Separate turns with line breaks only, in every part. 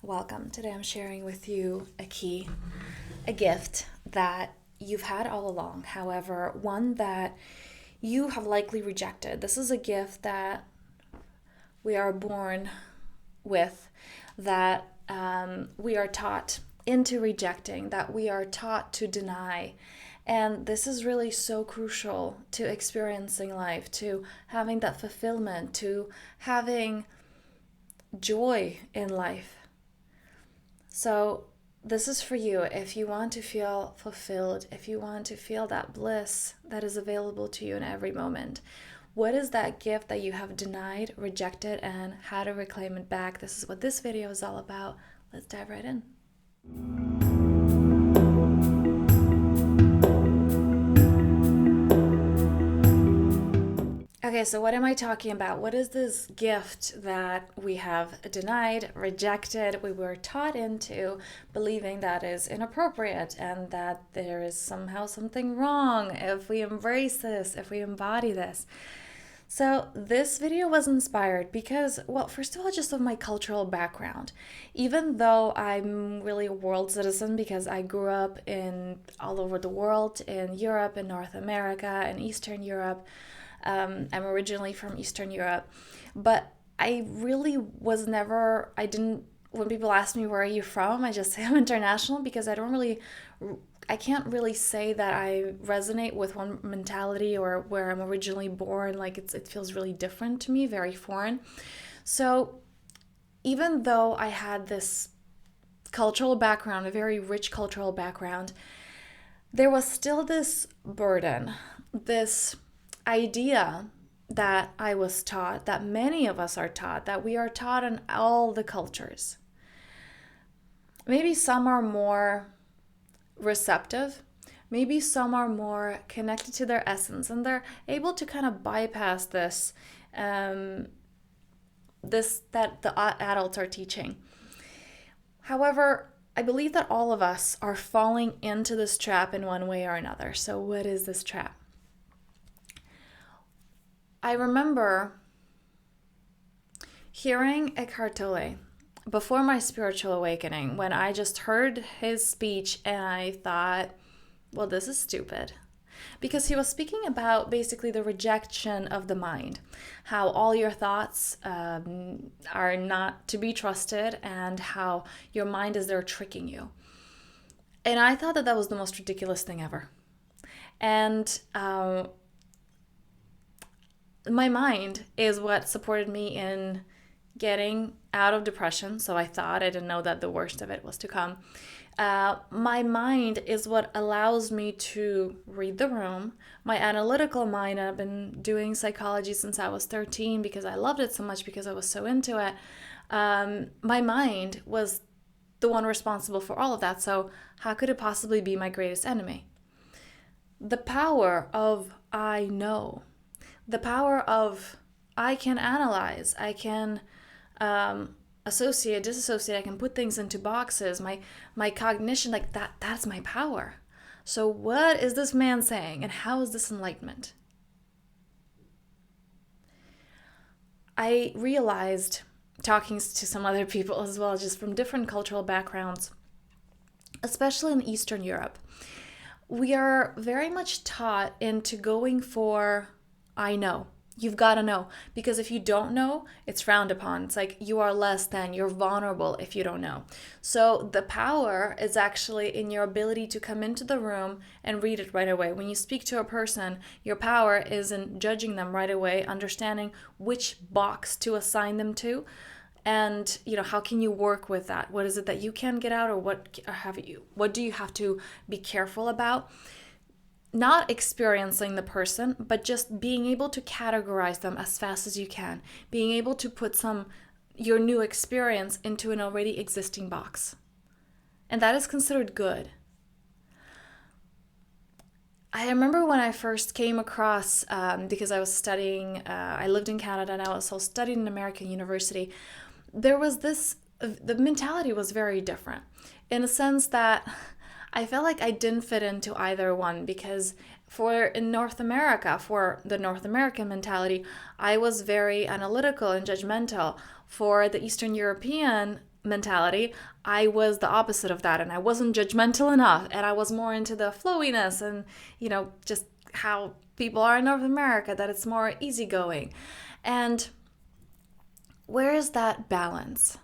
welcome. Today I'm sharing with you a gift that you've had all along. However, one that you have likely rejected. This is a gift that we are born with, that we are taught into rejecting, that we are taught to deny. And this is really so crucial to experiencing life, to having that fulfillment, to having joy in life. So, this is for you if you want to feel fulfilled, if you want to feel that bliss that is available to you in every moment. What is that gift that you have denied, rejected, and how to reclaim it back? This is what this video is all about. Let's dive right in. Okay, so what am I talking about? What is this gift that we have denied, rejected, we were taught into believing that is inappropriate and that there is somehow something wrong if we embrace this, if we embody this? So this video was inspired because, well, first of all, just of my cultural background. Even though I'm really a world citizen because I grew up in all over the world, in Europe, in North America, in Eastern Europe. I'm originally from Eastern Europe, but I really was never, when people ask me, where are you from? I just say I'm international because I can't really say that I resonate with one mentality or where I'm originally born. Like it feels really different to me, very foreign. So even though I had this cultural background, a very rich cultural background, there was still this burden, this idea that I was taught, that many of us are taught, that we are taught in all the cultures. Maybe some are more receptive, maybe some are more connected to their essence, and they're able to kind of bypass this that the adults are teaching. However, I believe that all of us are falling into this trap in one way or another. So what is this trap? I remember hearing Eckhart Tolle before my spiritual awakening, when I just heard his speech and I thought, well, this is stupid. Because he was speaking about basically the rejection of the mind, how all your thoughts are not to be trusted and how your mind is there tricking you. And I thought that was the most ridiculous thing ever. And my mind is what supported me in getting out of depression. So I thought, I didn't know that the worst of it was to come. My mind is what allows me to read the room. My analytical mind, I've been doing psychology since I was 13 because I loved it so much, because I was so into it. My mind was the one responsible for all of that. So how could it possibly be my greatest enemy? The power of I know. The power of I can analyze, I can associate, disassociate, I can put things into boxes, my cognition, like that's my power. So what is this man saying, and how is this enlightenment? I realized, talking to some other people as well, just from different cultural backgrounds, especially in Eastern Europe, we are very much taught into going for I know. You've got to know. Because if you don't know, it's frowned upon. It's like you are less than, you're vulnerable if you don't know. So the power is actually in your ability to come into the room and read it right away. When you speak to a person, your power is in judging them right away, understanding which box to assign them to. And, how can you work with that? What is it that you can get out, or what do you have to be careful about? Not experiencing the person, but just being able to categorize them as fast as you can. Being able to put your new experience into an already existing box. And that is considered good. I remember when I first came across, because I was studying, I lived in Canada and I also studied in American university, there was the mentality was very different, in a sense that I felt like I didn't fit into either one, because in North America, for the North American mentality, I was very analytical and judgmental. For the Eastern European mentality, I was the opposite of that, and I wasn't judgmental enough, and I was more into the flowiness and, just how people are in North America, that it's more easygoing. And where is that balance?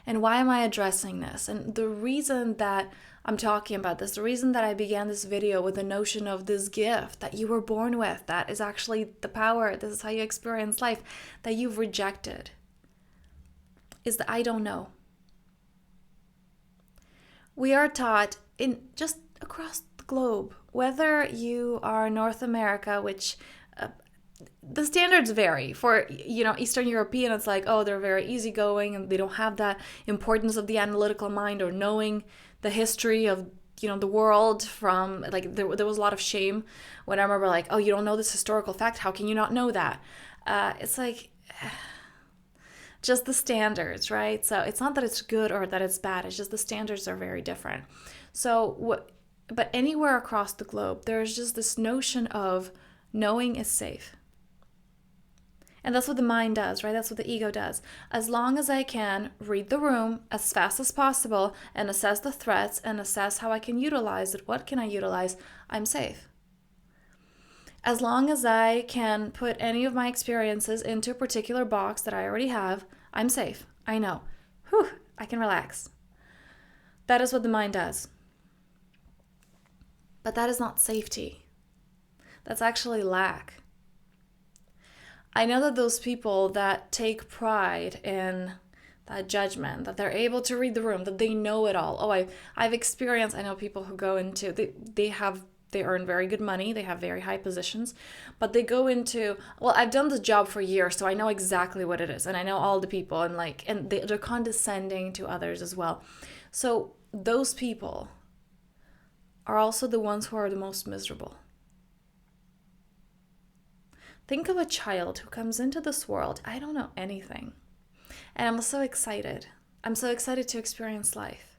And why am I addressing this? And the reason that I'm talking about this, the reason that I began this video with the notion of this gift that you were born with, that is actually the power, this is how you experience life, that you've rejected, is that I don't know. We are taught in just across the globe, whether you are North America, which the standards vary. For Eastern European, it's like, oh, they're very easygoing and they don't have that importance of the analytical mind or knowing the history of the world. From like there was a lot of shame when I remember like, oh, you don't know this historical fact, how can you not know that? It's like just the standards, right? So it's not that it's good or that it's bad, it's just the standards are very different. But anywhere across the globe, there's just this notion of knowing is safe. And that's what the mind does, right? That's what the ego does. As long as I can read the room as fast as possible and assess the threats and assess how I can utilize it, what can I utilize, I'm safe. As long as I can put any of my experiences into a particular box that I already have, I'm safe. I know. Whew, I can relax. That is what the mind does. But that is not safety. That's actually lack. I know that those people that take pride in that judgment, that they're able to read the room, that they know it all. Oh, I've experienced, I know people who go into, they earn very good money, they have very high positions, but they go into, well, I've done this job for years, so I know exactly what it is, and I know all the people, and they're condescending to others as well. So those people are also the ones who are the most miserable. Think of a child who comes into this world, I don't know anything, and I'm so excited. I'm so excited to experience life.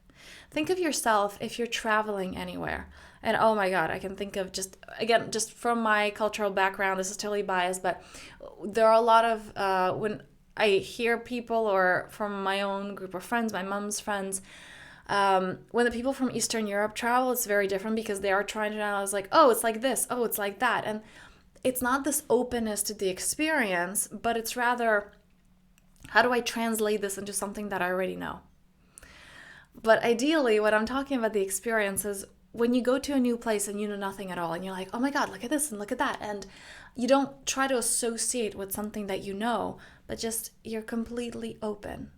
Think of yourself if you're traveling anywhere, and oh my God, I can think of just from my cultural background, this is totally biased, but there are a lot of, when I hear people or from my own group of friends, my mom's friends, when the people from Eastern Europe travel, it's very different because they are trying to analyze like, oh, it's like this, oh, it's like that, and it's not this openness to the experience, but it's rather, how do I translate this into something that I already know? But ideally, what I'm talking about the experience is when you go to a new place and you know nothing at all, and you're like, oh my God, look at this and look at that. And you don't try to associate with something that you know, but just you're completely open.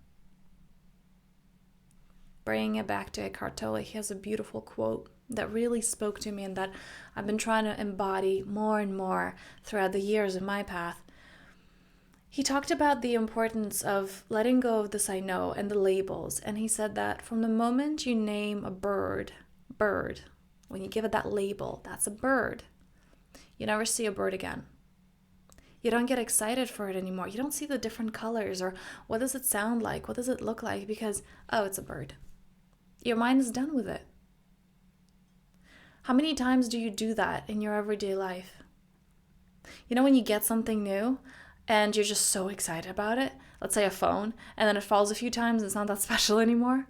Bringing it back to Eckhart Tolle, he has a beautiful quote that really spoke to me and that I've been trying to embody more and more throughout the years of my path. He talked about the importance of letting go of this I know and the labels, and he said that from the moment you name a bird, when you give it that label, that's a bird, you never see a bird again. You don't get excited for it anymore. You don't see the different colors or what does it sound like, what does it look like, because, oh, it's a bird. Your mind is done with it. How many times do you do that in your everyday life? When you get something new and you're just so excited about it, let's say a phone, and then it falls a few times and it's not that special anymore.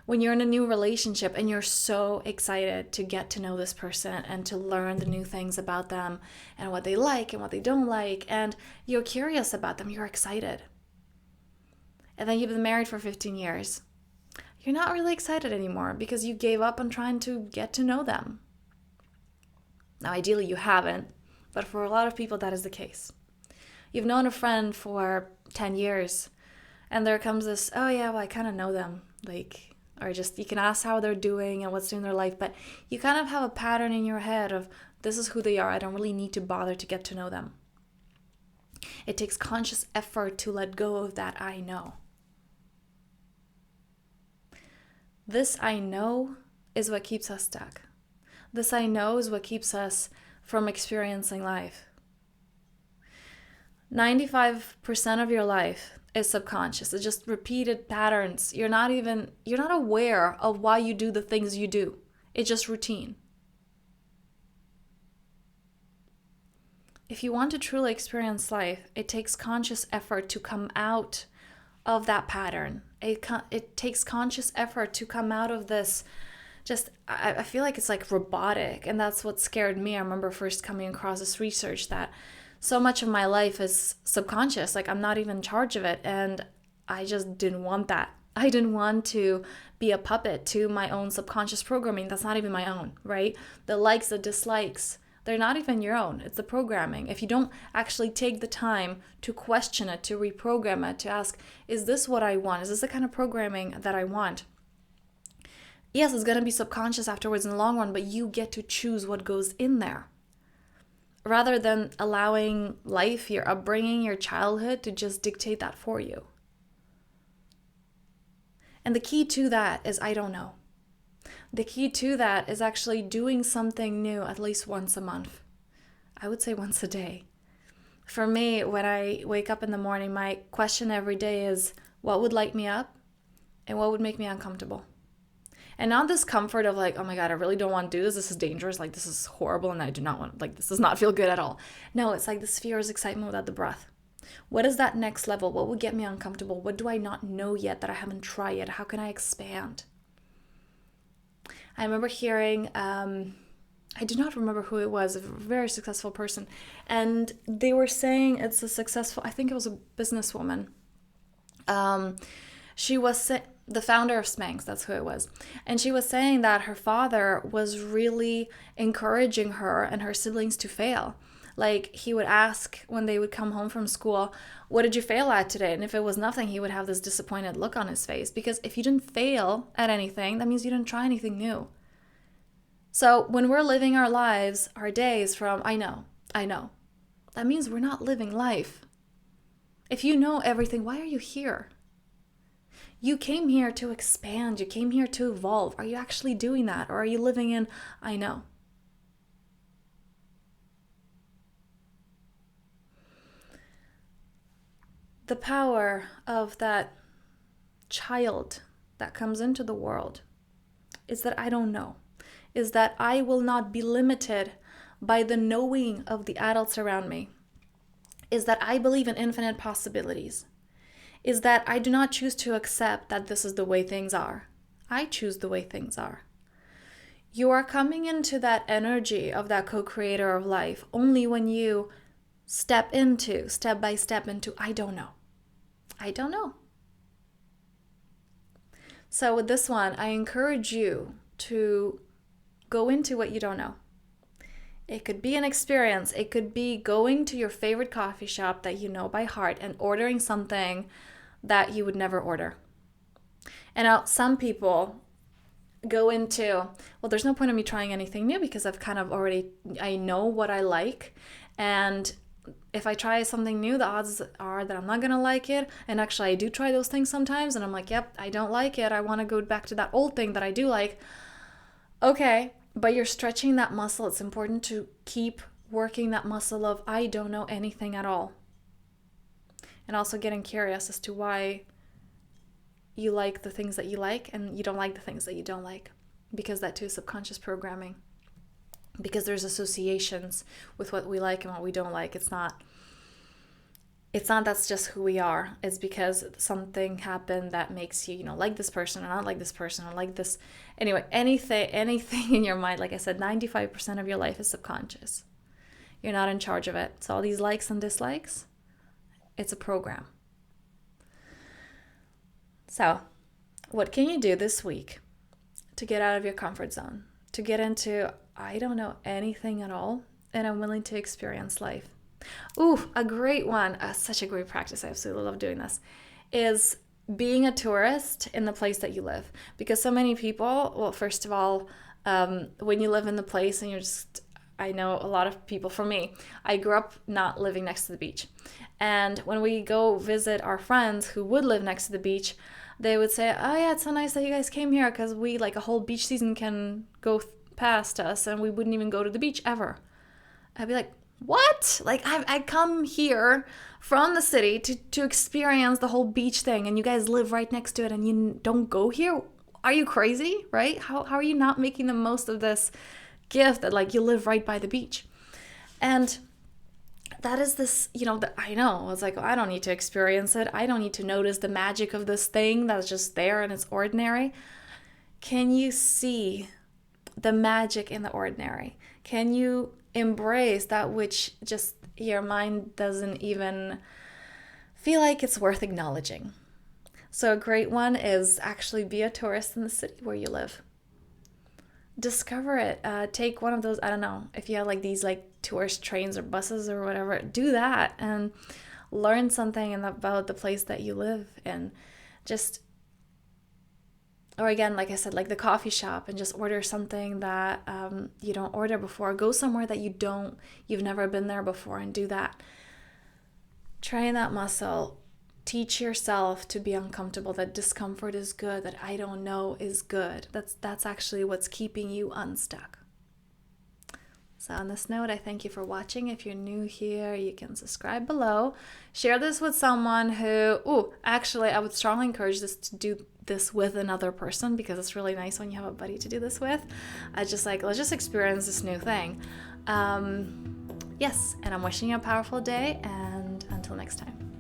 When you're in a new relationship and you're so excited to get to know this person and to learn the new things about them and what they like and what they don't like, and you're curious about them, you're excited. And then you've been married for 15 years. You're not really excited anymore because you gave up on trying to get to know them. Now, ideally you haven't, but for a lot of people that is the case. You've known a friend for 10 years and there comes this, oh yeah, well, I kind of know them, or just you can ask how they're doing and what's doing in their life, but you kind of have a pattern in your head of this is who they are, I don't really need to bother to get to know them. It takes conscious effort to let go of that I know. This I know is what keeps us stuck. This I know is what keeps us from experiencing life. 95% of your life is subconscious. It's just repeated patterns. You're not aware of why you do the things you do. It's just routine. If you want to truly experience life, it takes conscious effort to come out of that pattern. It takes conscious effort to come out of this. I feel like it's like robotic, and that's what scared me. I remember first coming across this research that so much of my life is subconscious, like I'm not even in charge of it, and I just didn't want that. I didn't want to be a puppet to my own subconscious programming that's not even my own, right? The likes, the dislikes, they're not even your own. It's the programming. If you don't actually take the time to question it, to reprogram it, to ask, is this what I want? Is this the kind of programming that I want? Yes, it's going to be subconscious afterwards in the long run, but you get to choose what goes in there. Rather than allowing life, your upbringing, your childhood to just dictate that for you. And the key to that is I don't know. The key to that is actually doing something new at least once a month. I would say once a day. For me, when I wake up in the morning, my question every day is, what would light me up and what would make me uncomfortable? And not this comfort of like, oh my God, I really don't want to do this. This is dangerous. Like, this is horrible. And I do not want, like, this does not feel good at all. No, it's like this fear is excitement without the breath. What is that next level? What would get me uncomfortable? What do I not know yet that I haven't tried yet? How can I expand? I remember hearing, I do not remember who it was, a very successful person. And they were saying it's a successful, I think it was a businesswoman. She was the founder of Spanx, that's who it was. And she was saying that her father was really encouraging her and her siblings to fail. Like, he would ask when they would come home from school, what did you fail at today? And if it was nothing, he would have this disappointed look on his face. Because if you didn't fail at anything, that means you didn't try anything new. So when we're living our lives, our days from, I know, that means we're not living life. If you know everything, why are you here? You came here to expand. You came here to evolve. Are you actually doing that? Or are you living in, I know? The power of that child that comes into the world is that I don't know, is that I will not be limited by the knowing of the adults around me, is that I believe in infinite possibilities, is that I do not choose to accept that this is the way things are. I choose the way things are. You are coming into that energy of that co-creator of life only when you step by step into, I don't know. I don't know. So with this one, I encourage you to go into what you don't know. It could be an experience. It could be going to your favorite coffee shop that you know by heart and ordering something that you would never order. And now some people go into, well, there's no point in me trying anything new because I've kind of already, I know what I like. And if I try something new, the odds are that I'm not going to like it. And actually, I do try those things sometimes. And I'm like, yep, I don't like it. I want to go back to that old thing that I do like. Okay, but you're stretching that muscle. It's important to keep working that muscle of I don't know anything at all. And also getting curious as to why you like the things that you like and you don't like the things that you don't like. Because that too is subconscious programming. Because there's associations with what we like and what we don't like. It's not that's just who we are. It's because something happened that makes you, like this person or not like this person or like this. Anyway, anything in your mind, like I said, 95% of your life is subconscious. You're not in charge of it. So all these likes and dislikes, it's a program. So what can you do this week to get out of your comfort zone? To get into, I don't know anything at all, and I'm willing to experience life. Ooh, a great one, such a great practice, I absolutely love doing this, is being a tourist in the place that you live. Because so many people, well, first of all, when you live in the place and I know a lot of people, for me, I grew up not living next to the beach. And when we go visit our friends who would live next to the beach, they would say, oh yeah, it's so nice that you guys came here because we, like, a whole beach season can go past us and we wouldn't even go to the beach ever. I'd be like, what? Like, I come here from the city to experience the whole beach thing and you guys live right next to it and you don't go here? Are you crazy, right? How are you not making the most of this gift that, like, you live right by the beach? And that is this, I know. It's like, I don't need to experience it. I don't need to notice the magic of this thing that's just there and it's ordinary. Can you see the magic in the ordinary? Can you embrace that which just your mind doesn't even feel like it's worth acknowledging? So a great one is actually be a tourist in the city where you live. Discover it. Take one of those, I don't know, if you have like these like tourist trains or buses or whatever, do that and learn something about the place that you live in. Or again, like I said, like the coffee shop, and just order something that you don't order before. Go somewhere that you've never been there before and do that. Train that muscle. Teach yourself to be uncomfortable, that discomfort is good, that I don't know is good. That's actually what's keeping you unstuck. So on this note, I thank you for watching. If you're new here, you can subscribe below. Share this with someone who, actually, I would strongly encourage this to do this with another person, because it's really nice when you have a buddy to do this with. Let's just experience this new thing. Yes, and I'm wishing you a powerful day, and until next time.